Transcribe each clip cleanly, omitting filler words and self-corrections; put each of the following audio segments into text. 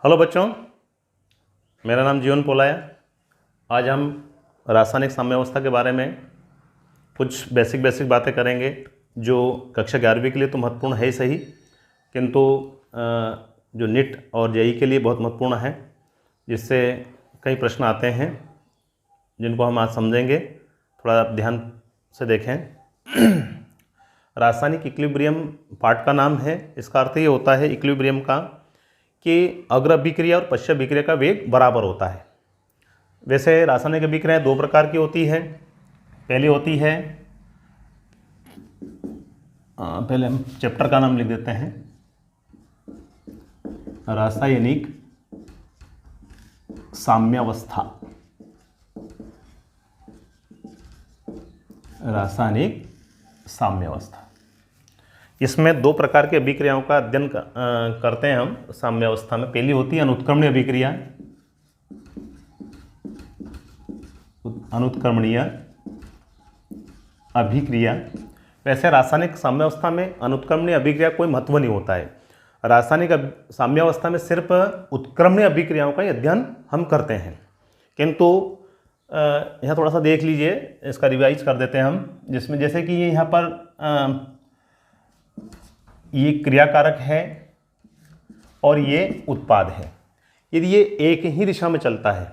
Hello बच्चों, मेरा नाम जीवन पोलाया। आज हम रासायनिक साम्यावस्था के बारे में कुछ बेसिक बातें करेंगे जो कक्षा 11वीं के लिए तो महत्वपूर्ण है ही सही, किंतु जो नीट और जेईई के लिए बहुत महत्वपूर्ण है, जिससे कई प्रश्न आते हैं जिनको हम आज समझेंगे। थोड़ा आप ध्यान से देखें। रासायनिक इक्विलिब्रियम पार्ट का नाम है। इसका अर्थ ये होता है इक्विलिब्रियम का कि अग्र अभिक्रिया और पश्च अभिक्रिया का वेग बराबर होता है। वैसे रासायनिक अभिक्रियाएं दो प्रकार की होती है। पहली होती है, पहले हम चैप्टर का नाम लिख देते हैं, रासायनिक साम्यावस्था। रासायनिक साम्यावस्था, इसमें दो प्रकार की अभिक्रियाओं का अध्ययन करते हैं हम साम्यावस्था में। पहली होती है अनुत्क्रमणीय अभिक्रिया। अनुत्क्रमणीय अभिक्रिया। वैसे रासायनिक साम्यावस्था में अनुत्क्रमणीय अभिक्रिया कोई महत्व नहीं होता है। रासायनिक साम्यावस्था में सिर्फ उत्क्रमणीय अभिक्रियाओं का ही अध्ययन हम करते हैं। किंतु यहाँ थोड़ा सा देख लीजिए, इसका रिवाइज कर देते हैं हम, जिसमें जैसे कि ये यहाँ पर ये क्रियाकारक है और ये उत्पाद है। यदि ये एक ही दिशा में चलता है,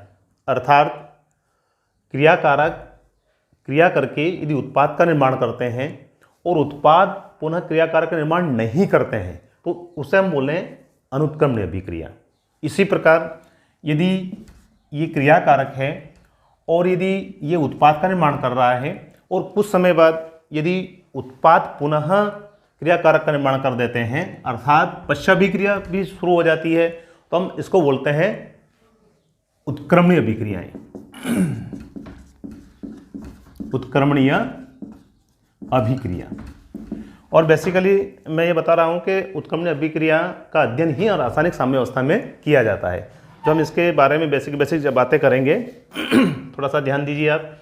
अर्थात क्रियाकारक क्रिया करके यदि उत्पाद का निर्माण करते हैं और उत्पाद पुनः क्रियाकारक का निर्माण नहीं करते हैं, तो उसे हम बोलें अनुत्क्रमणीय अभिक्रिया। इसी प्रकार यदि ये क्रियाकारक है और यदि ये उत्पाद का निर्माण कर रहा है और कुछ समय बाद यदि उत्पाद पुनः क्रियाकारक का निर्माण कर देते हैं, अर्थात पश्चाभिक्रिया भी शुरू हो जाती है, तो हम इसको बोलते हैं उत्क्रमणीय अभिक्रियाएं। उत्क्रमणीय अभिक्रिया। और बेसिकली मैं ये बता रहा हूँ कि उत्क्रमणीय अभिक्रिया का अध्ययन ही रासायनिक साम्यावस्था में किया जाता है। जो हम इसके बारे में बेसिक जब बातें करेंगे, थोड़ा सा ध्यान दीजिए आप।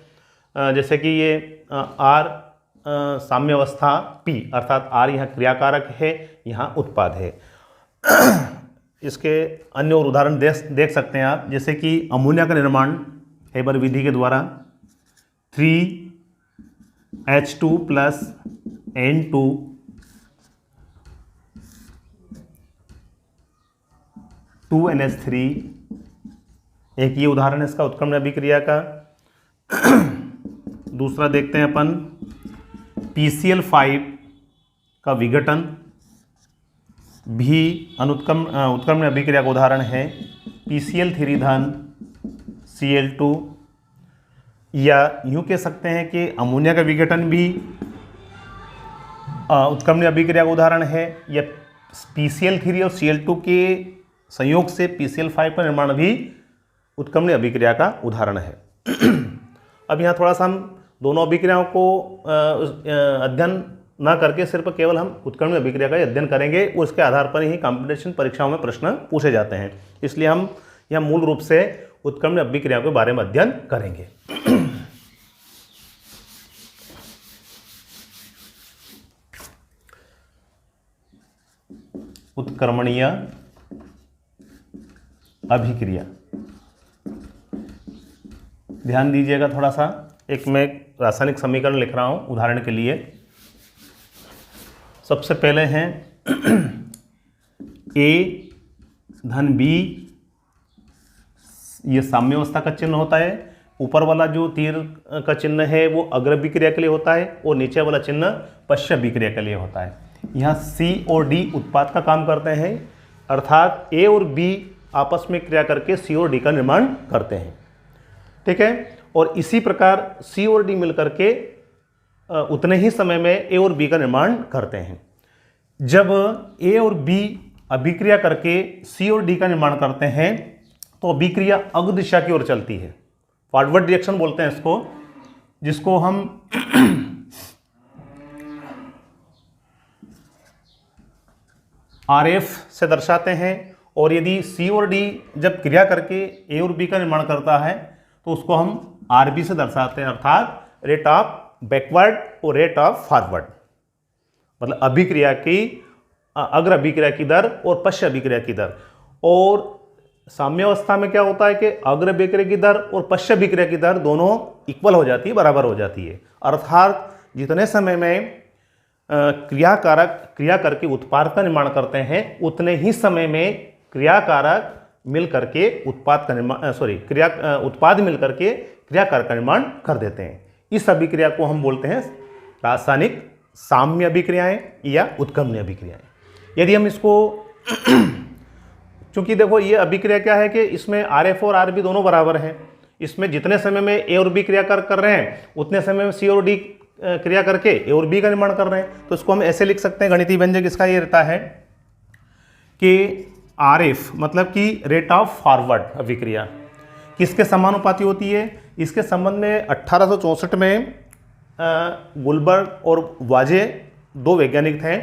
जैसे कि ये आर साम्यावस्था P, अर्थात R यहाँ क्रियाकारक है, यहाँ उत्पाद है। इसके अन्य और उदाहरण देख सकते हैं आप, जैसे कि अमोनिया का निर्माण हेबर विधि के द्वारा 3H2 + N2 2NH3, एक ये उदाहरण है इसका उत्क्रमण अभिक्रिया का। दूसरा देखते हैं अपन, PCl5 का विघटन भी उत्क्रमण अभिक्रिया का उदाहरण है। PCl3 Cl2, या यूँ कह सकते हैं कि अमोनिया का विघटन भी उत्क्रमण अभिक्रिया का उदाहरण है, या PCl3 और Cl2 के संयोग से PCl5 का निर्माण भी उत्क्रमण अभिक्रिया का उदाहरण है। अब यहाँ थोड़ा सा हम दोनों अभिक्रियाओं को अध्ययन ना करके सिर्फ केवल हम उत्क्रमण अभिक्रिया का अध्ययन करेंगे, और उसके आधार पर ही कंपटीशन परीक्षाओं में प्रश्न पूछे जाते हैं। इसलिए हम यहाँ मूल रूप से उत्क्रमण अभिक्रिया के बारे में अध्ययन करेंगे। उत्क्रमणीय अभिक्रिया, ध्यान दीजिएगा थोड़ा सा। एक मैं रासायनिक समीकरण लिख रहा हूं उदाहरण के लिए। सबसे पहले हैं A धन B, ये साम्यावस्था का चिन्ह होता है। ऊपर वाला जो तीर का चिन्ह है वो अग्र अभिक्रिया के लिए होता है, और नीचे वाला चिन्ह पश्च अभिक्रिया के लिए होता है। यहाँ C और D उत्पाद का काम करते हैं, अर्थात A और B आपस में क्रिया करके C और D का निर्माण करते हैं। ठीक है। और इसी प्रकार C और D मिलकर के उतने ही समय में A और B का निर्माण करते हैं। जब A और B अभिक्रिया करके C और D का निर्माण करते हैं, तो अभिक्रिया अग्र दिशा की ओर चलती है। फॉरवर्ड रिएक्शन बोलते हैं इसको, जिसको हम RF से दर्शाते हैं। और यदि C और D जब क्रिया करके A और B का निर्माण करता है, तो उसको हम RB से दर्शाते हैं, अर्थात रेट ऑफ बैकवर्ड और रेट ऑफ फॉरवर्ड। मतलब अभिक्रिया की अग्र अभिक्रिया की दर और पश्च अभिक्रिया की दर। और साम्यावस्था में क्या होता है कि अग्र अभिक्रिया की दर और पश्च अभिक्रिया की दर दोनों इक्वल हो जाती है, बराबर हो जाती है। अर्थात जितने समय में क्रिया करके उत्पाद का निर्माण करते हैं, उतने ही समय में क्रियाकारक मिल करके उत्पाद का निर्माण उत्पाद मिल करके क्रियाकारक का निर्माण कर देते हैं। इस अभिक्रिया को हम बोलते हैं रासायनिक साम्य अभिक्रियाएं या उत्क्रमणीय अभिक्रियाएं। यदि हम इसको चूंकि देखो ये अभिक्रिया क्या है कि इसमें RF और RB दोनों बराबर हैं, इसमें जितने समय में A और B क्रियाकारक कर रहे हैं उतने समय में C और D क्रिया करके A और B का निर्माण कर रहे हैं। तो इसको हम ऐसे लिख सकते हैं, गणितीय व्यंजक इसका ये रहता है कि RF मतलब कि रेट ऑफ फॉरवर्ड अभिक्रिया किसके समानुपाती होती है। इसके संबंध में 1864 में गुलबर्ग और वाजे दो वैज्ञानिक थे,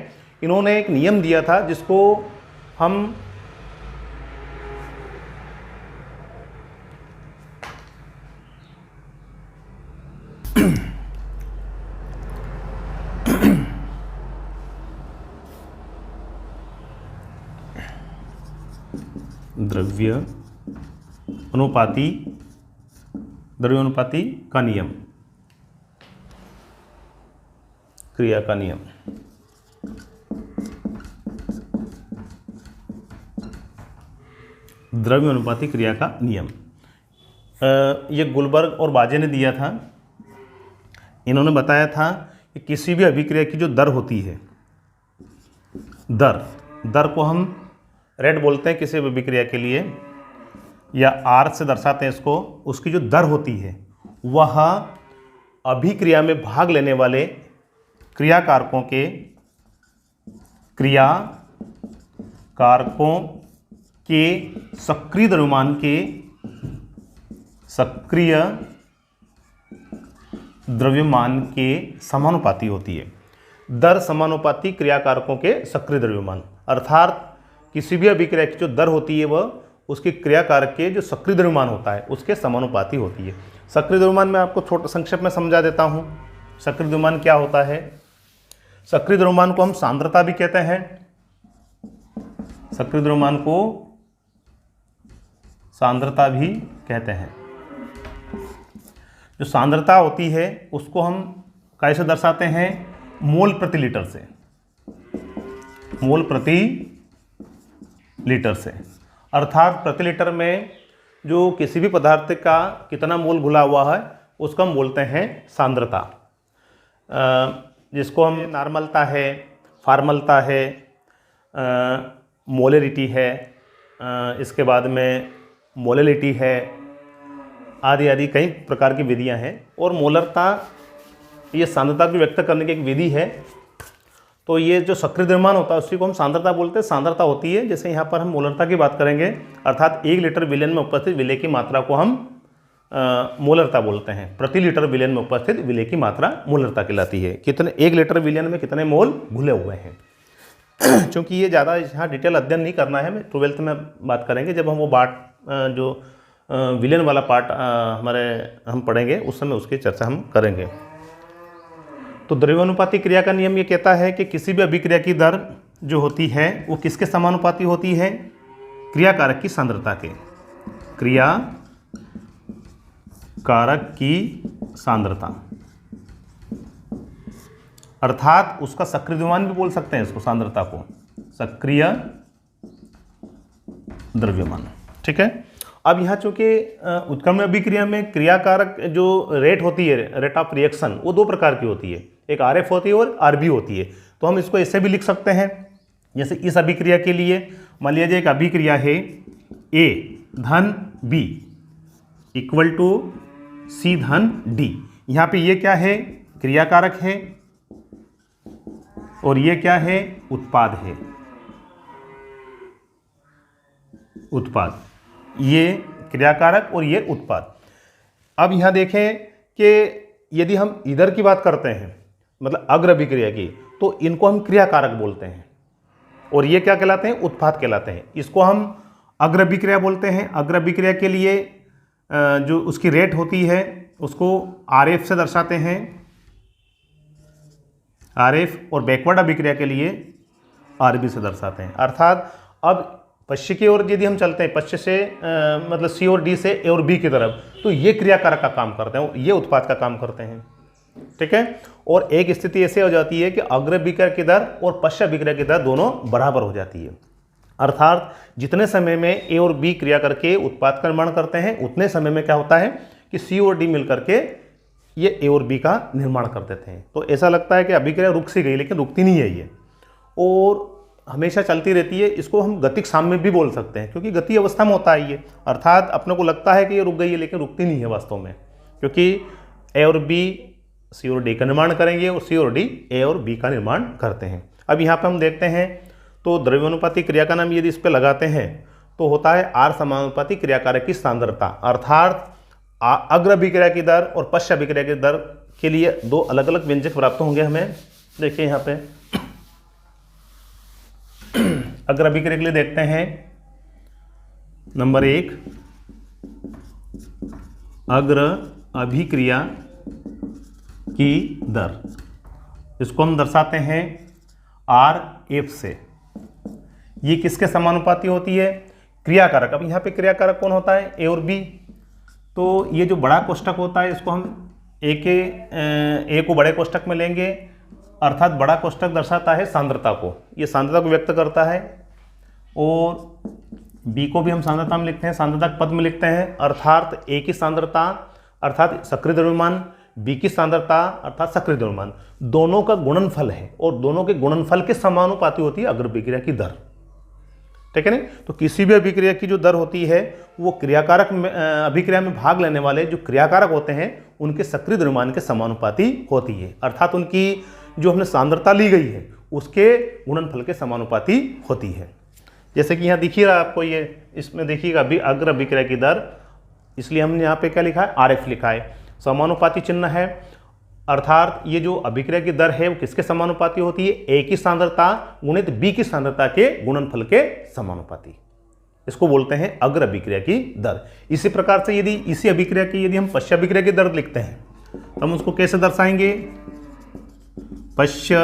इन्होंने एक नियम दिया था जिसको हम द्रव्य अनुपाती का नियम, क्रिया का नियम। द्रव्य अनुपाती क्रिया का नियम ये गुलबर्ग और बाजे ने दिया था। इन्होंने बताया था कि किसी भी अभिक्रिया की जो दर होती है, दर को हम रेट बोलते हैं किसी भी अभिक्रिया के लिए, या R से दर्शाते हैं इसको। उसकी जो दर होती है वह अभिक्रिया में भाग लेने वाले क्रियाकारकों के सक्रिय द्रव्यमान के समानुपाती होती है। दर समानुपाती क्रियाकारकों के सक्रिय द्रव्यमान, अर्थात किसी भी अभिक्रिया की जो दर होती है वह उसके क्रियाकारक के जो सक्रिय द्रव्यमान होता है उसके समानुपाती होती है। सक्रिय द्रव्यमान मैं आपको छोटा संक्षेप में समझा देता हूँ। सक्रिय द्रव्यमान क्या होता है? सक्रिय द्रव्यमान को हम सांद्रता भी कहते हैं। सक्रिय द्रव्यमान को सांद्रता भी कहते हैं। जो सांद्रता होती है उसको हम कैसे दर्शाते हैं? मोल प्रति लीटर से, मोल प्रति लीटर से। अर्थात प्रति लीटर में जो किसी भी पदार्थ का कितना मोल घुला हुआ है उसको हम बोलते हैं सांद्रता, जिसको हम नॉर्मलता है, फॉर्मलता है, मोलरिटी है, इसके बाद में मोललिटी है, आदि आदि कई प्रकार की विधियां हैं। और मोलरता ये सांद्रता को व्यक्त करने की एक विधि है। तो ये जो सक्रिय द्रव्यमान होता है उसी को हम सांद्रता बोलते हैं। सांद्रता होती है, जैसे यहाँ पर हम मोलरता की बात करेंगे, अर्थात 1 लीटर विलयन में उपस्थित विलय की मात्रा को हम मोलरता बोलते हैं। प्रति लीटर विलयन में उपस्थित विलय की मात्रा मोलरता कहलाती है। कितने 1 लीटर विलयन में कितने मोल घुले हुए हैं। चूँकि ये ज़्यादा यहाँ डिटेल अध्ययन नहीं करना है, मैं 12th में बात करेंगे जब हम वो जो विलयन वाला पार्ट हम पढ़ेंगे उस समय उसकी चर्चा हम करेंगे। तो द्रव्यानुपाती क्रिया का नियम ये कहता है कि किसी भी अभिक्रिया की दर जो होती है वो किसके समानुपाती होती है? क्रियाकारक की सांद्रता के। क्रिया कारक की सांद्रता, अर्थात उसका सक्रिय द्रव्यमान भी बोल सकते हैं इसको, सांद्रता को सक्रिय द्रव्यमान। ठीक है। अब यहाँ चूंकि उत्क्रमण अभिक्रिया में क्रियाकारक जो रेट होती है, रेट ऑफ रिएक्शन, वो 2 प्रकार की होती है, एक RF होती है और RB होती है। तो हम इसको ऐसे भी लिख सकते हैं, जैसे इस अभिक्रिया के लिए मान लीजिए एक अभिक्रिया है A धन B इक्वल टू C धन D। यहाँ पे ये क्या है? क्रियाकारक है और ये क्या है? उत्पाद है। उत्पाद, ये क्रियाकारक और ये उत्पाद। अब यहाँ देखें कि यदि हम इधर की बात करते हैं, मतलब अग्र अभिक्रिया की, तो इनको हम क्रियाकारक बोलते हैं और ये क्या कहलाते हैं? उत्पाद कहलाते हैं। इसको हम अग्र अभिक्रिया बोलते हैं। अग्र अभिक्रिया के लिए जो उसकी रेट होती है उसको RF से दर्शाते हैं, RF, और बैकवर्ड अभिक्रिया के लिए RB से दर्शाते हैं। अर्थात अब पश्य की ओर यदि हम चलते हैं, पश्य से मतलब सी और डी से ए और बी की तरफ, तो ये क्रियाकारक का काम करते हैं, ये उत्पाद का काम करते हैं। ठीक है। और एक स्थिति ऐसे हो जाती है कि अग्र अभिक्रिया की दर और पश्य अभिक्रिया की दर दोनों बराबर हो जाती है। अर्थात जितने समय में ए और बी क्रिया करके उत्पाद का निर्माण करते हैं, उतने समय में क्या होता है कि सी और डी मिल करके ये ए और बी का निर्माण कर देते हैं। तो ऐसा लगता है कि अभिक्रिया रुक सी गई, लेकिन रुकती नहीं है ये, और हमेशा चलती रहती है। इसको हम गतिक साम्य भी बोल सकते हैं, क्योंकि गति अवस्था में होता है ये। अर्थात अपने को लगता है कि ये रुक गई है, लेकिन रुकती नहीं है वास्तव में, क्योंकि ए और बी सी और डी का निर्माण करेंगे और सी और डी ए और बी का निर्माण करते हैं। अब यहाँ पे हम देखते हैं तो द्रव्यानुपाती क्रिया का नाम यदि इस पर लगाते हैं तो होता है आर समानुपाती क्रियाकारक की सांद्रता। अर्थात अग्र अभिक्रिया की दर और पश्य अभिक्रिया की दर के लिए दो अलग अलग व्यंजक प्राप्त होंगे हमें। देखिए यहाँ पे अग्र अभिक्रिया के लिए देखते हैं नंबर 1 अग्र अभिक्रिया की दर, इसको हम दर्शाते हैं आर एफ से। ये किसके समानुपाती होती है? क्रियाकारक। अब यहाँ पे क्रियाकारक कौन होता है? ए और बी। तो ये जो बड़ा कोष्ठक होता है इसको हम ए को बड़े कोष्ठक में लेंगे, अर्थात बड़ा कोष्ठक दर्शाता है सांद्रता को, ये सांद्रता को व्यक्त करता है, और बी को भी हम सांद्रता में लिखते हैं, सांद्रता के पद में लिखते हैं, अर्थात ए की सांद्रता अर्थात सक्रिय द्रव्यमान, बी की सांद्रता अर्थात सक्रिय द्रव्यमान, दोनों का गुणनफल है और दोनों के गुणनफल के समानुपाती होती है अग्र अभिक्रिया की दर। ठीक है नहीं? तो किसी भी अभिक्रिया की जो दर होती है वो क्रियाकारक में अभिक्रिया में भाग लेने वाले जो क्रियाकारक होते हैं उनके सक्रिय द्रव्यमान के समानुपाती होती है, अर्थात उनकी जो हमने सांद्रता ली गई है उसके गुणनफल के समानुपाती होती है। जैसे कि यहाँ दिखिएगा आपको, ये इसमें देखिएगा अभी अग्र अभिक्रिया की दर, इसलिए हमने यहाँ पे क्या लिखा है? आर एफ लिखा है, समानुपाती चिन्ह है, अर्थात ये जो अभिक्रिया की दर है वो किसके समानुपाती होती है? ए की सांद्रता गुणित बी की सांद्रता के गुणनफल के समानुपाती, इसको बोलते हैं अग्र अभिक्रिया की दर। इसी प्रकार से यदि इसी अभिक्रिया की यदि हम पश्य अभिक्रिया की दर लिखते हैं तो हम उसको कैसे दर्शाएंगे? पश्य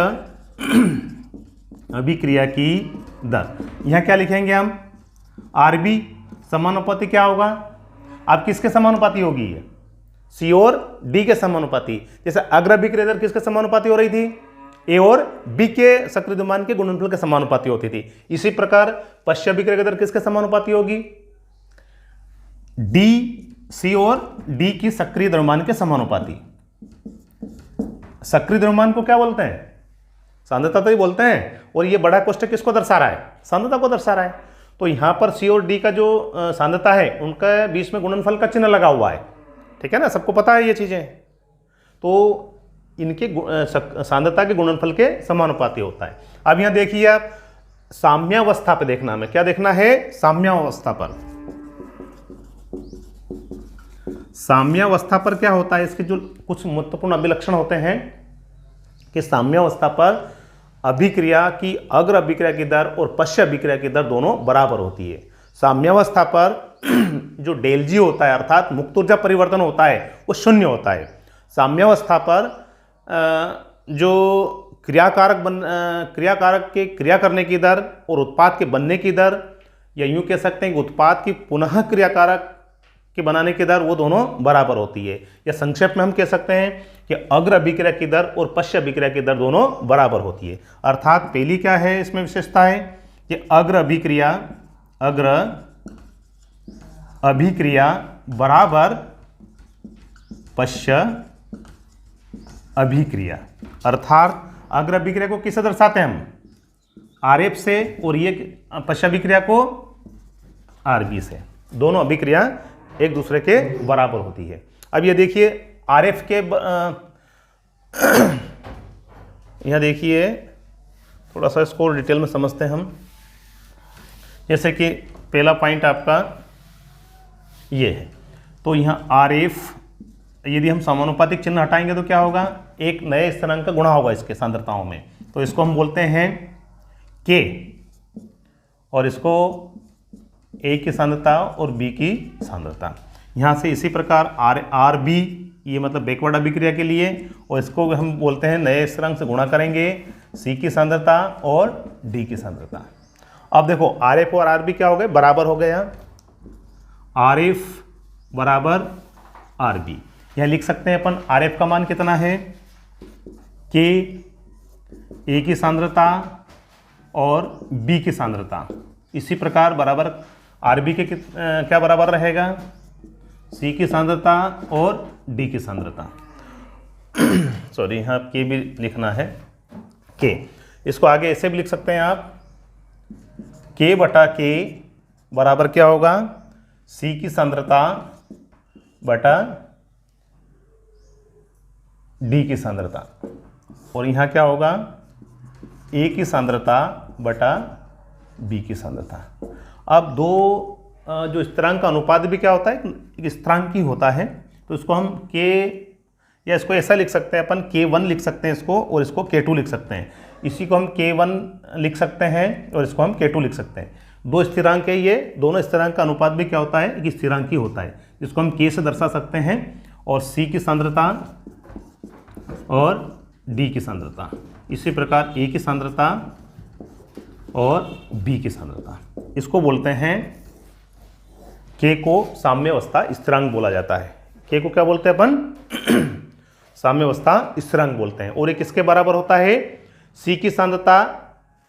अभिक्रिया की दर, यहाँ क्या लिखेंगे हम? आर बी समानुपाती क्या होगा? आप किसके समानुपाती होगी? ये सी और डी के समानुपाती। जैसे अग्र अभिक्रिया दर किसके समानुपाती हो रही थी? ए और बी के सक्रिय द्रव्यमान के गुणनफल के समानुपाती होती थी। इसी प्रकार पश्य अभिक्रिया दर किसके समानुपाती होगी? डी सी और डी की सक्रिय द्रव्यमान के समानुपाती। सक्रिय द्रव्यमान को क्या बोलते हैं? सांद्रता तो ही बोलते हैं, और ये बड़ा कोष्ठक किसको दर्शा रहा है? सांद्रता को दर्शा रहा है। तो यहां पर सी और डी का जो सांद्रता है उनका बीच में गुणनफल का चिन्ह लगा हुआ है, ठीक है ना, सबको पता है ये चीजें। तो इनके सांद्रता के गुणनफल के समानुपाती होता है। अब यहां देखिए आप साम्यावस्था पे देखना, हमें क्या देखना है? साम्यावस्था पर। साम्यावस्था पर क्या होता है? इसके जो कुछ महत्वपूर्ण अभिलक्षण होते हैं कि साम्यावस्था पर अभिक्रिया की अग्र अभिक्रिया की दर और पश्य अभिक्रिया की दर दोनों बराबर होती है। साम्यावस्था पर जो डेल जी होता है अर्थात मुक्त ऊर्जा परिवर्तन होता है वो शून्य होता है। साम्यावस्था पर जो क्रियाकारक के क्रिया करने की दर और उत्पाद के बनने की दर, या यूं कह सकते हैं कि उत्पाद की पुनः क्रियाकारक के बनाने की दर, वो दोनों बराबर होती है। या संक्षेप में हम कह सकते हैं कि अग्र अभिक्रिया की दर और पश्य अभिक्रिया की दर दोनों बराबर होती है। अर्थात पहली क्या है इसमें विशेषता है कि अग्र अभिक्रिया बराबर पश्य अभिक्रिया, अर्थात अग्र अभिक्रिया को किससे दर्शाते हैं हम? आर एफ से, और ये पश्य अभिक्रिया को आर बी से। दोनों अभिक्रिया एक दूसरे के बराबर होती है। अब ये देखिए आर एफ के यहाँ देखिए थोड़ा सा इसको डिटेल में समझते हैं हम। जैसे कि पहला पॉइंट आपका ये है, तो यहाँ आर एफ यदि हम समानुपातिक चिन्ह हटाएंगे तो क्या होगा? एक नए स्थिरांक का गुणा होगा इसके सांद्रताओं में, तो इसको हम बोलते हैं के, और इसको ए की सांद्रता और बी की सांद्रता। यहाँ से इसी प्रकार आर बी, ये मतलब बैकवर्ड अभिक्रिया के लिए, और इसको हम बोलते हैं नए स्थिरांक से गुणा करेंगे सी की सांद्रता और डी की सांद्रता। अब देखो आर एफ और आर बी क्या हो गए, बराबर हो गए। यहाँ आर एफ बराबर आर बी, यहाँ लिख सकते हैं अपन आर एफ का मान कितना है, के ए की सांद्रता और बी की सांद्रता, इसी प्रकार बराबर आर बी के क्या बराबर रहेगा, सी की सांद्रता और डी की सांद्रता। सॉरी, यहाँ के भी लिखना है, के। इसको आगे ऐसे भी लिख सकते हैं आप, के बटा के बराबर क्या होगा, सी की सांद्रता बटा डी की सांद्रता, और यहाँ क्या होगा, ए की सांद्रता बटा बी की सांद्रता। अब दो जो स्थिरांक का अनुपात भी क्या होता है, एक स्थिरांक ही होता है, तो इसको हम के, या इसको ऐसा लिख सकते हैं अपन, K1 लिख सकते हैं इसको, और इसको K2 लिख सकते हैं। इसी को हम K1 लिख सकते हैं और इसको हम K2 लिख सकते हैं। दो स्थिरांक है ये, दोनों स्थिरांक का अनुपात भी क्या होता है, एक स्थिरांक ही होता है, जिसको हम K से दर्शा सकते हैं, और C की सांद्रता और D की सांद्रता, इसी प्रकार A की सांद्रता और B की सांद्रता, इसको बोलते हैं, K को साम्यावस्था स्थिरांक बोला जाता है। K को क्या बोलते हैं अपन, साम्यावस्था स्थिरांक बोलते हैं। और ये किसके बराबर होता है, C की सांद्रता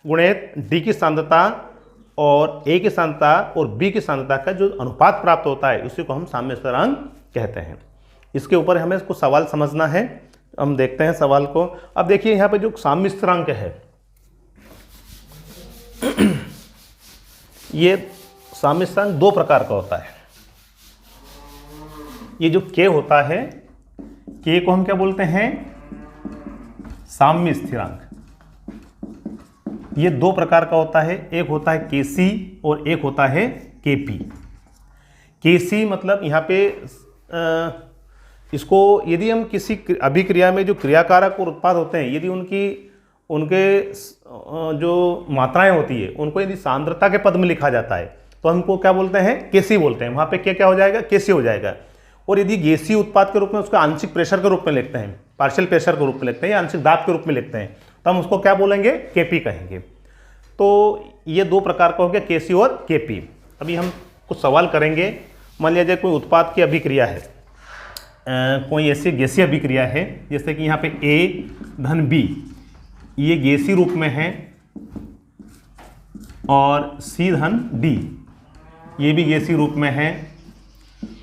गुणित D की सांद्रता और A की सांद्रता और B की सांद्रता का जो अनुपात प्राप्त होता है, उसी को हम साम्य स्थिरांक कहते हैं। इसके ऊपर हमें कुछ सवाल समझना है, हम देखते हैं सवाल को। अब देखिए यहाँ पे जो साम्य स्थिरांक है, ये साम्य स्थिरांक दो प्रकार का होता है। ये जो K होता है, K को हम क्या बोलते हैं, साम्य स्थिरांक। ये दो प्रकार का होता है, एक होता है Kc और एक होता है Kp। Kc मतलब यहाँ पे इसको यदि हम किसी अभिक्रिया में जो क्रियाकारक और उत्पाद होते हैं, यदि उनके जो मात्राएं होती है, उनको यदि सांद्रता के पद में लिखा जाता है, तो हमको क्या बोलते हैं, Kc बोलते हैं। वहाँ पे क्या हो जाएगा, Kc हो जाएगा। और यदि गैसीय उत्पाद के रूप में उसको आंशिक प्रेशर के रूप में लिखते हैं, पार्शियल प्रेशर के रूप में लिखते हैं या आंशिक दाब के रूप में लिखते हैं, तो हम उसको क्या बोलेंगे, Kp कहेंगे। तो ये दो प्रकार का हो गया, Kc और Kp। अभी हम कुछ सवाल करेंगे। मान लिया जाए कोई उत्पाद की अभिक्रिया है, कोई ऐसी गैसीय अभिक्रिया है, जैसे कि यहाँ पे A धन B, ये गैसीय रूप में है, और C धन D, ये भी गैसीय रूप में है।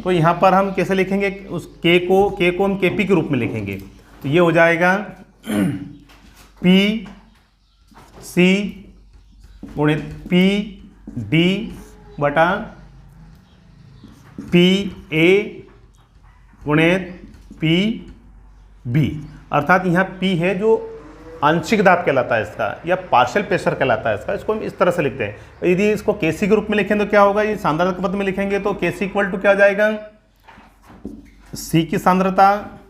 तो यहाँ पर हम कैसे लिखेंगे, उस K को हम Kp के रूप में लिखेंगे। तो ये हो जाएगा P C गुणित P D बटा P A गुणित P B, अर्थात यहाँ P है जो आंशिक दाब कहलाता है इसका, या पार्शियल प्रेशर कहलाता है इसका। इसको हम इस तरह से लिखते हैं। यदि इसको Kc के रूप में लिखें तो क्या होगा, ये सांद्रता के पद में लिखेंगे तो Kc इक्वल टू क्या हो जाएगा, C की सांद्रता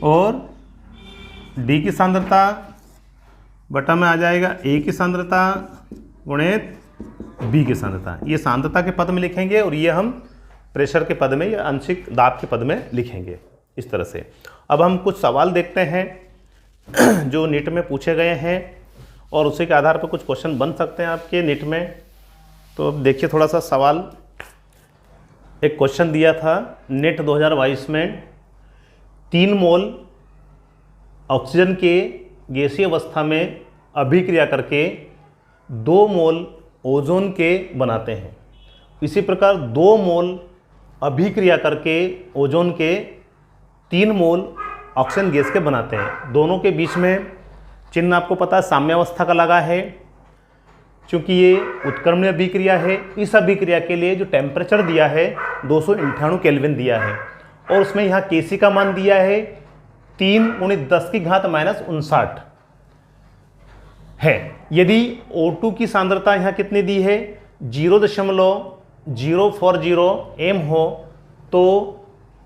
और D की सांद्रता बटा में आ जाएगा A की सांद्रता गुणित B की सांद्रता। ये सांद्रता के पद में लिखेंगे और ये हम प्रेशर के पद में या आंशिक दाब के पद में लिखेंगे, इस तरह से। अब हम कुछ सवाल देखते हैं जो नीट में पूछे गए हैं, और उसी के आधार पर कुछ क्वेश्चन बन सकते हैं आपके नीट में। तो अब देखिए थोड़ा सा सवाल, एक क्वेश्चन दिया था नीट 2022 में, 3 मोल ऑक्सीजन के गैसीय अवस्था में अभिक्रिया करके 2 मोल ओजोन के बनाते हैं। इसी प्रकार 2 मोल अभिक्रिया करके ओजोन के 3 मोल ऑक्सीजन गैस के बनाते हैं। दोनों के बीच में चिन्ह आपको पता है साम्यावस्था का लगा है, क्योंकि ये उत्क्रमणीय अभिक्रिया है। इस अभिक्रिया के लिए जो टेम्परेचर दिया है 298 केल्विन दिया है, और उसमें यहाँ Kc का मान दिया है 3 × 10⁻⁹ है। यदि O2 की सांद्रता यहाँ कितनी दी है, 0.040 m हो, तो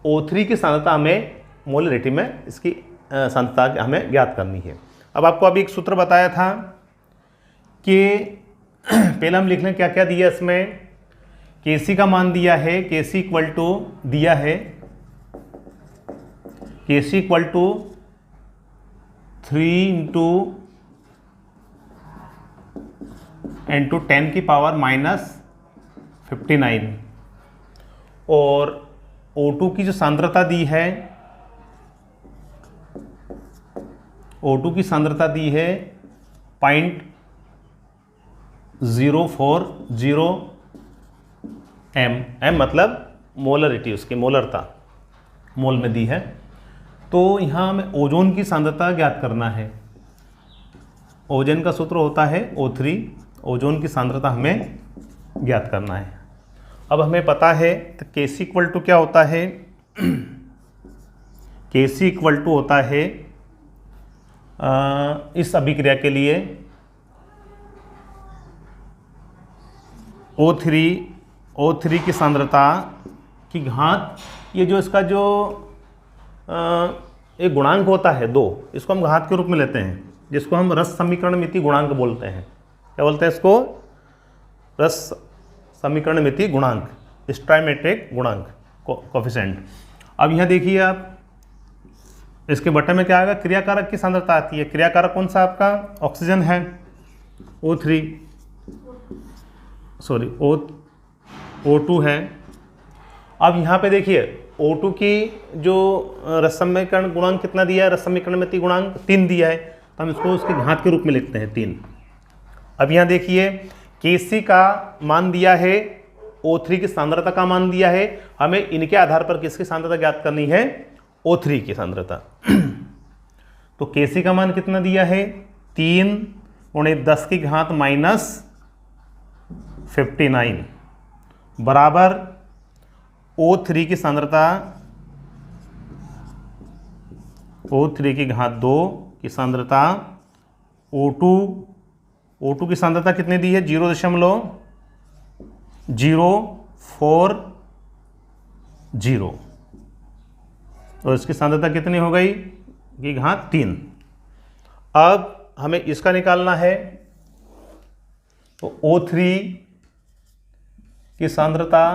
O3 की सांद्रता हमें मोलरिटी में इसकी सांद्रता हमें ज्ञात करनी है। अब आपको अभी एक सूत्र बताया था कि पहले हम लिख लें क्या क्या दिया इसमें। Kc का मान दिया है, Kc इक्वल टू दिया है, Kc इक्वल टू 3 × इंटू 10 की पावर -59 और O2 की जो सांद्रता दी है, O2 की सांद्रता दी है 0.040 m मतलब मोलरिटी, उसकी मोलरता मोल में दी है। तो यहाँ हमें ओजोन की सांद्रता ज्ञात करना है। ओजोन का सूत्र होता है O3, ओजोन की सांद्रता हमें ज्ञात करना है। अब हमें पता है तो Kc इक्वल टू क्या होता है, Kc इक्वल टू होता है इस अभिक्रिया के लिए O3 की सांद्रता की घात, ये जो इसका जो एक गुणांक होता है 2, इसको हम घात के रूप में लेते हैं, जिसको हम रस समीकरण मिति गुणांक बोलते हैं। क्या बोलते हैं इसको? रस समीकरण मिति गुणांक, स्टोइकोमेट्रिक गुणांक, कोफिशिएंट। अब यहाँ देखिए आप, इसके बटे में क्या आएगा, क्रियाकारक की सांद्रता आती है। क्रियाकारक कौन सा आपका? ऑक्सीजन है, O2 है। अब यहाँ पे देखिए O2 की जो रस समीकरण गुणांक कितना दिया है, रस समीकरण मिति गुणांक 3 दिया है, तो हम इसको उसके घात के रूप में लिखते हैं 3। अब यहाँ देखिए Kc का मान दिया है, O3 की सांद्रता का मान दिया है, हमें इनके आधार पर किसकी सांद्रता ज्ञात करनी है? O3 की सांद्रता। तो Kc का मान कितना दिया है? 3 × 10 की घात -59 बराबर O3 की सांद्रता, O3 की घात 2 की सांद्रता, O2 की सांद्रता कितनी दी है? 0.040 और इसकी सांद्रता कितनी हो गई? की घात 3। अब हमें इसका निकालना है, तो O3 की सांद्रता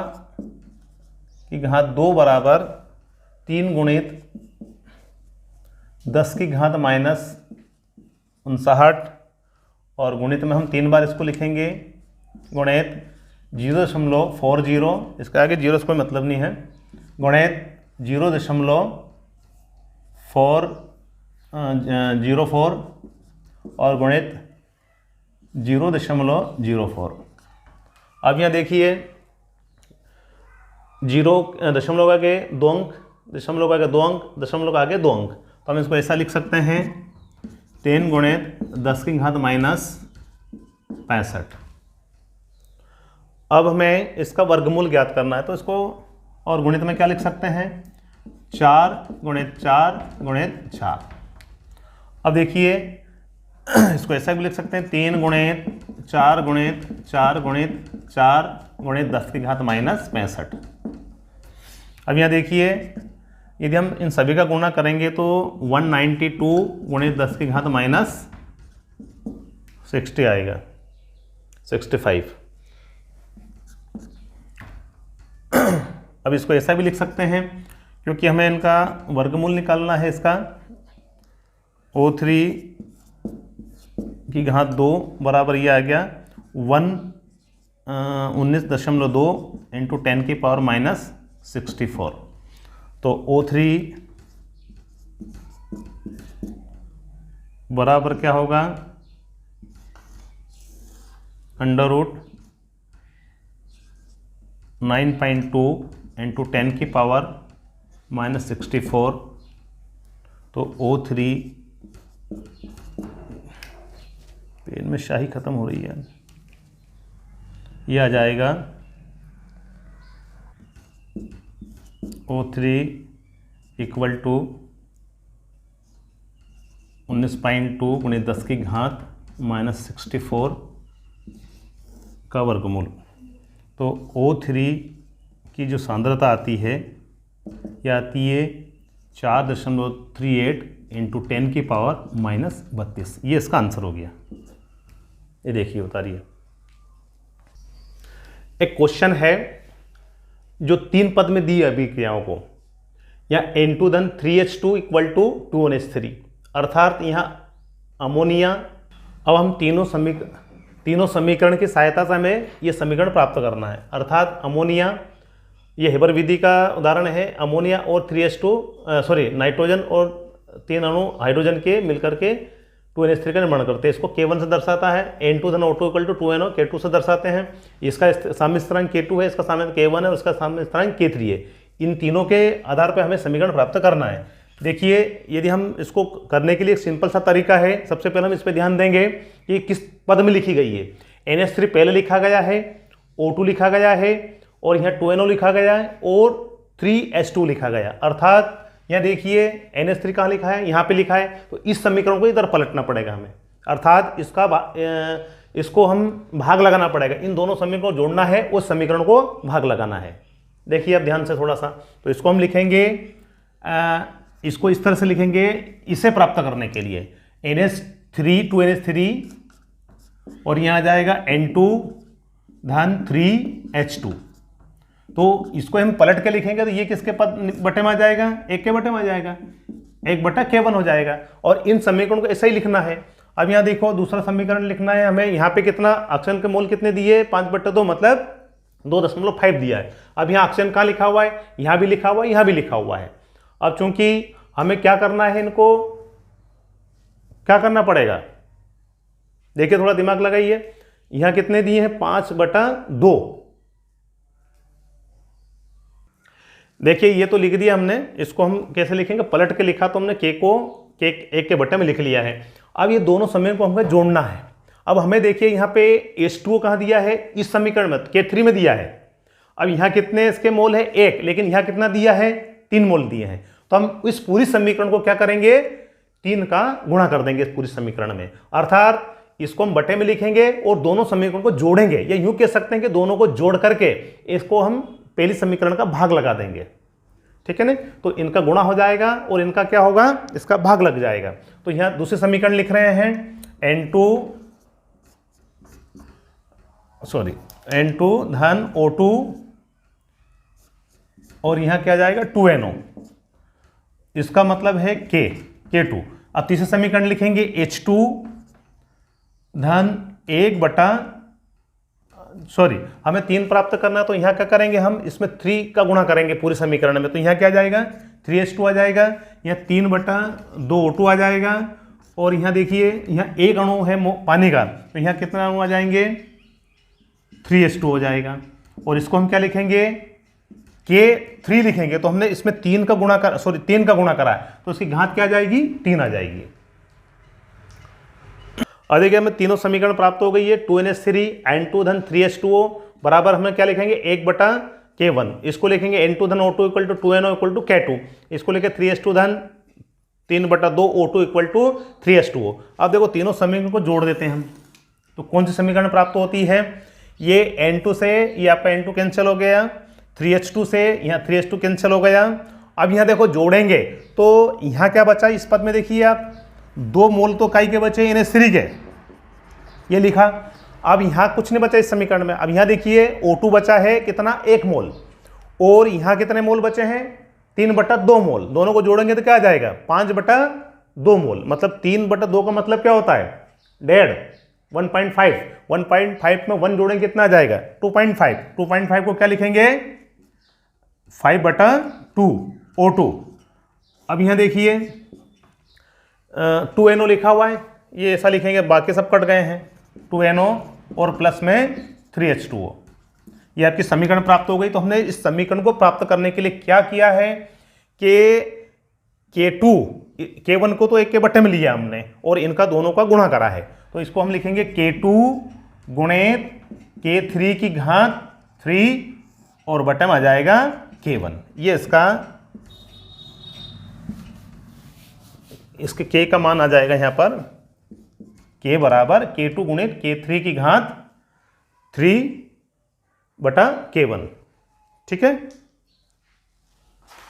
की घात 2 बराबर 3 × 10 की घात -59 और गुणित में हम 3 बार इसको लिखेंगे, गुणित 0.40, इसका आगे 0 से कोई मतलब नहीं है, गुणित 0.04 और गुणित 0.04। अब यहाँ देखिए 0 दशमलव आगे 2 अंक, दशमलव आगे 2 अंक, दशमलव आगे 2 अंक, तो हम इसको ऐसा लिख सकते हैं 10 × 10 की घात -65। अब हमें इसका वर्गमूल ज्ञात करना है, तो इसको और गुणित में क्या लिख सकते हैं? 4 × 4 × 4। अब देखिए इसको ऐसा भी लिख सकते हैं 3 × 4 × 4 × 4 × 10 की घात -65। अब यहाँ देखिए यदि हम इन सभी का गुणा करेंगे तो 192 × 10 की घात -60 आएगा, 65। अब इसको ऐसा भी लिख सकते हैं, क्योंकि हमें इनका वर्गमूल निकालना है, इसका O3 की घात 2 बराबर ये आ गया 19.2 × 10 की पावर -64। तो O3 बराबर क्या होगा? √9.2 × 10 की पावर -64। तो O3, पेन में शाही खत्म हो रही है, यह आ जाएगा O3 इक्वल टू 19.2 × 10 की घात -64 का वर्गमूल। तो O3 की जो सांद्रता आती है, यह आती है 4.38 × 10 की पावर -32। ये इसका आंसर हो गया। ये देखिए उतारिए। एक क्वेश्चन है जो 3 पद में दी है अभिक्रियाओं को, या N2 इक्वल टू 2NH3, अर्थात यहाँ अमोनिया। अब हम तीनों तीनों समीकरण की सहायता से हमें ये समीकरण प्राप्त करना है। अर्थात अमोनिया, ये हेबर विधि का उदाहरण है। अमोनिया और 3H2 नाइट्रोजन और 3 अणु हाइड्रोजन के मिलकर के 2NH3 का निर्माण करते हैं। इसको K1 से दर्शाता है, N2 धन O2 equal to 2NO K2 से दर्शाते हैं। इसका साम्य स्थिरांक K2 है, इसका साम्य K1 है और इसका साम्य स्थिरांक K3 है। इन तीनों के आधार पर हमें समीकरण प्राप्त करना है। देखिए, यदि हम इसको करने के लिए एक सिंपल सा तरीका है। सबसे पहले हम इस पर ध्यान देंगे कि किस पद में लिखी गई है। NH3 पहले लिखा गया है, O2 लिखा गया है और यहाँ 2NO लिखा गया है और 3H2 लिखा गया। अर्थात यहाँ देखिए NH3 कहाँ लिखा है, यहाँ पे लिखा है, तो इस समीकरण को इधर पलटना पड़ेगा हमें। अर्थात इसको हम भाग लगाना पड़ेगा। इन दोनों समीकरणों को जोड़ना है, उस समीकरण को भाग लगाना है। देखिए अब ध्यान से थोड़ा सा, तो इसको हम लिखेंगे, इसको इस तरह से लिखेंगे इसे प्राप्त करने के लिए NH3 2NH3 और यहाँ आ जाएगा N2 धन 3H2। तो इसको हम पलट के लिखेंगे तो ये किसके पद बटे में आ जाएगा, 1 के बटे में आ जाएगा, 1/K1 हो जाएगा। और इन समीकरण को ऐसा ही लिखना है। अब यहाँ देखो दूसरा समीकरण लिखना है हमें। यहाँ पे कितना ऑक्सीजन के मोल कितने दिए, 5/2 मतलब 2.5 दिया है। अब यहाँ ऑक्सीजन कहाँ लिखा हुआ है, यहाँ भी लिखा हुआ है, यहाँ भी लिखा हुआ है। अब चूंकि हमें क्या करना है, इनको क्या करना पड़ेगा, देखिए थोड़ा दिमाग लगाइए। यहाँ कितने दिए हैं, 5/2। देखिए ये तो लिख दिया हमने, इसको हम कैसे लिखेंगे, पलट के लिखा तो हमने K को 1 के बटे में लिख लिया है। अब ये दोनों समीकरण को हमें जोड़ना है। अब हमें देखिए यहाँ पे H2O कहाँ दिया है, इस समीकरण में K3 में दिया है। अब यहाँ कितने इसके मोल है, 1, लेकिन यहाँ कितना दिया है, 3 मोल दिए हैं। तो हम इस पूरी समीकरण को क्या करेंगे, 3 का गुणा कर देंगे इस पूरी समीकरण में। अर्थात इसको हम बटे में लिखेंगे और दोनों समीकरण को जोड़ेंगे, या यूं कह सकते हैं कि दोनों को जोड़ करके इसको हम पहली समीकरण का भाग लगा देंगे। ठीक है ना, तो इनका गुणा हो जाएगा और इनका क्या होगा, इसका भाग लग जाएगा। तो यहां दूसरे समीकरण लिख रहे हैं N2 धन O2 और यहां क्या जाएगा 2NO, इसका मतलब है K2। अब तीसरे समीकरण लिखेंगे H2 धन हमें 3 प्राप्त करना है, तो यहाँ क्या करेंगे हम, इसमें 3 का गुणा करेंगे पूरे समीकरण में। तो यहाँ क्या आ जाएगा, 3H2 आ जाएगा, यहाँ 3/2 O2 आ जाएगा और यहाँ देखिए यहाँ 1 अणु है पानी का, तो यहाँ कितना अणु आ जाएंगे, 3H2 हो जाएगा। और इसको हम क्या लिखेंगे, K3 लिखेंगे। तो हमने इसमें 3 का गुणा करा है, तो इसकी घात क्या आ जाएगी, 3 आ जाएगी। और देखिए हमें तीनों समीकरण प्राप्त हो गई है। 2NH3 N2 धन 3H2O बराबर हमें क्या लिखेंगे, 1/K1। इसको लिखेंगे N2 धन O2 equal to 2NO equal to K2। इसको लेके 3H2 धन 3/2 O2 इक्वल टू 3H2O। अब देखो तीनों समीकरण को जोड़ देते हैं हम, तो कौन सी समीकरण प्राप्त होती है, ये N2 से ये आपका N2 कैंसिल हो गया, 3H2 से यहाँ 3H2 कैंसिल हो गया। अब यहाँ देखो जोड़ेंगे तो यहाँ क्या बचा इस पद में, देखिए आप 2 मोल तो काई के बचे NH3 के, ये लिखा। अब यहाँ कुछ नहीं बचा इस समीकरण में। अब यहाँ देखिए O2 बचा है कितना, 1 मोल, और यहाँ कितने मोल बचे हैं, 3/2 मोल। दोनों को जोड़ेंगे तो क्या आ जाएगा, 5/2 मोल। मतलब 3/2 का मतलब क्या होता है, 1.5। 1.5 में 1 जोड़ेंगे कितना आ जाएगा, 2.5। 2.5 को क्या लिखेंगे, 5/2 O2। अब यहाँ देखिए 2NO लिखा हुआ है, ये ऐसा लिखेंगे, बाकी सब कट गए हैं, 2NO और प्लस में 3H2O। ये आपकी समीकरण प्राप्त हो गई। तो हमने इस समीकरण को प्राप्त करने के लिए क्या किया है कि K1 को तो 1 के बटे में लिया हमने और इनका दोनों का गुणा करा है। तो इसको हम लिखेंगे K2 गुणित K3 की घात 3 और बटे में आ जाएगा K1। ये इसके K का मान आ जाएगा यहाँ पर, K बराबर K2 गुणित K3 की घात 3/K1। ठीक है।